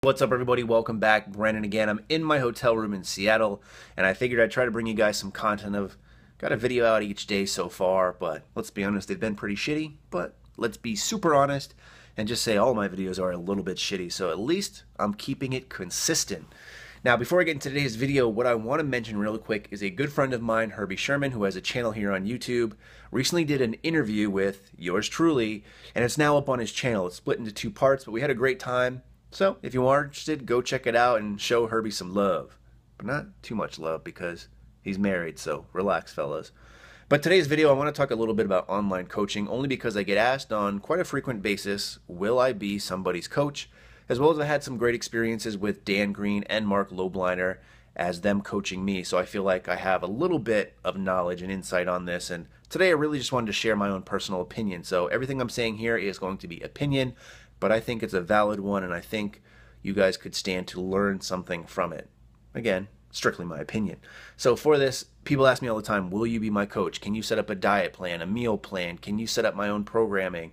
What's up, everybody? Welcome back. Brandon again. I'm in my hotel room in Seattle, and I figured I'd try to bring you guys some content. I've got a video out each day so far, but let's be honest, they've been pretty shitty. But let's be super honest and just say all my videos are a little bit shitty, so at least I'm keeping it consistent. Now, before I get into today's video, what I want to mention real quick is a good friend of mine, Herbie Sherman, who has a channel here on YouTube, recently did an interview with yours truly, and it's now up on his channel. It's split into two parts, but we had a great time. So if you are interested, go check it out and show Herbie some love. But not too much love because he's married, so relax, fellas. But today's video, I want to talk a little bit about online coaching, only because I get asked on quite a frequent basis, will I be somebody's coach? As well as I had some great experiences with Dan Green and Mark Lobliner as them coaching me. So I feel like I have a little bit of knowledge and insight on this. And today I really just wanted to share my own personal opinion. So everything I'm saying here is going to be opinion, but I think it's a valid one, and I think you guys could stand to learn something from it. Again, strictly my opinion. So for this, people ask me all the time, will you be my coach? Can you set up a diet plan, a meal plan? Can you set up my own programming?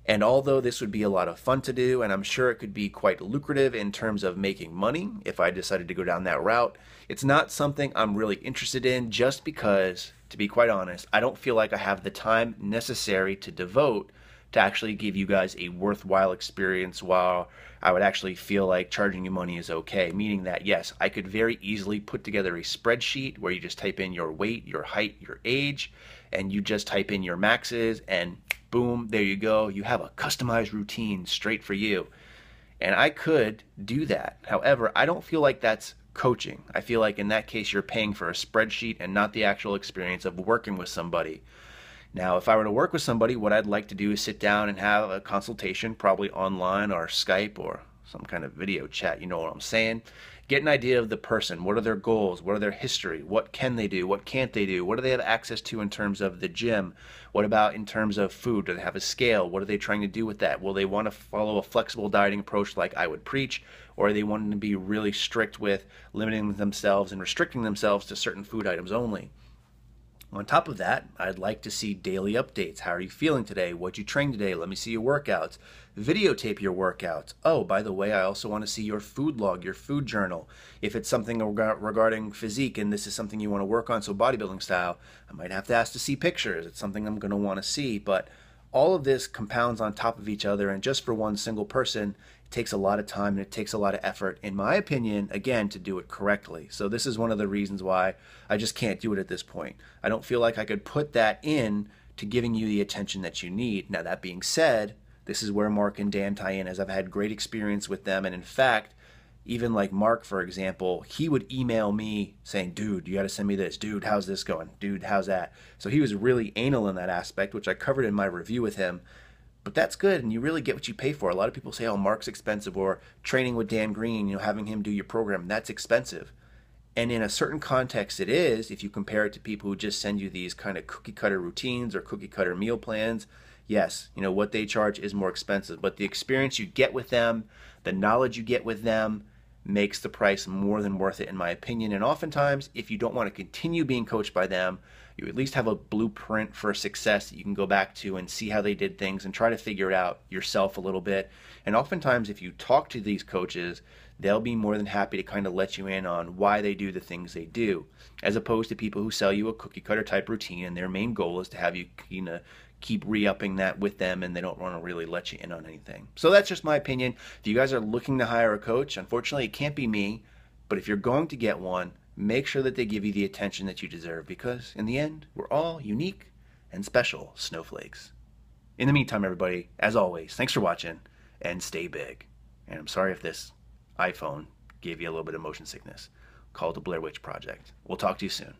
And although this would be a lot of fun to do, and I'm sure it could be quite lucrative in terms of making money if I decided to go down that route, it's not something I'm really interested in, just because, to be quite honest, I don't feel like I have the time necessary to devote to actually give you guys a worthwhile experience, while I would actually feel like charging you money is okay. Meaning that, yes, I could very easily put together a spreadsheet where you just type in your weight, your height, your age, and you just type in your maxes, and boom, there you go. You have a customized routine straight for you. And I could do that. However, I don't feel like that's coaching. I feel like in that case, you're paying for a spreadsheet and not the actual experience of working with somebody. Now, if I were to work with somebody, what I'd like to do is sit down and have a consultation, probably online or Skype or some kind of video chat, you know what I'm saying? Get an idea of the person. What are their goals? What are their history? What can they do? What can't they do? What do they have access to in terms of the gym? What about in terms of food? Do they have a scale? What are they trying to do with that? Will they want to follow a flexible dieting approach like I would preach? Or are they wanting to be really strict with limiting themselves and restricting themselves to certain food items only? On top of that, I'd like to see daily updates. How are you feeling today? What'd you train today? Let me see your workouts. Videotape your workouts. Oh, by the way, I also want to see your food log, your food journal. If it's something regarding physique and this is something you want to work on, so bodybuilding style, I might have to ask to see pictures. It's something I'm going to want to see. But all of this compounds on top of each other, and just for one single person, it takes a lot of time and it takes a lot of effort, in my opinion, again, to do it correctly. So this is one of the reasons why I just can't do it at this point. I don't feel like I could put that in to giving you the attention that you need. Now, that being said, this is where Mark and Dan tie in, as I've had great experience with them. And in fact, even like Mark, for example, he would email me saying, dude, you got to send me this. Dude, how's this going? Dude, how's that? So he was really anal in that aspect, which I covered in my review with him. But that's good, and you really get what you pay for. A lot of people say, oh, Mark's expensive, or training with Dan Green, having him do your program, that's expensive. And in a certain context it is, if you compare it to people who just send you these kind of cookie cutter routines or cookie cutter meal plans. Yes, what they charge is more expensive, but the experience you get with them, the knowledge you get with them, makes the price more than worth it, in my opinion. And oftentimes, if you don't want to continue being coached by them, you at least have a blueprint for success that you can go back to and see how they did things and try to figure it out yourself a little bit. And oftentimes, if you talk to these coaches, they'll be more than happy to kind of let you in on why they do the things they do, as opposed to people who sell you a cookie cutter type routine and their main goal is to have you keep re-upping that with them, and they don't want to really let you in on anything. So that's just my opinion. If you guys are looking to hire a coach, unfortunately it can't be me, but if you're going to get one, make sure that they give you the attention that you deserve, because in the end, we're all unique and special snowflakes. In the meantime, everybody, as always, thanks for watching, and stay big. And I'm sorry if this iPhone gave you a little bit of motion sickness. Call it the Blair Witch Project. We'll talk to you soon.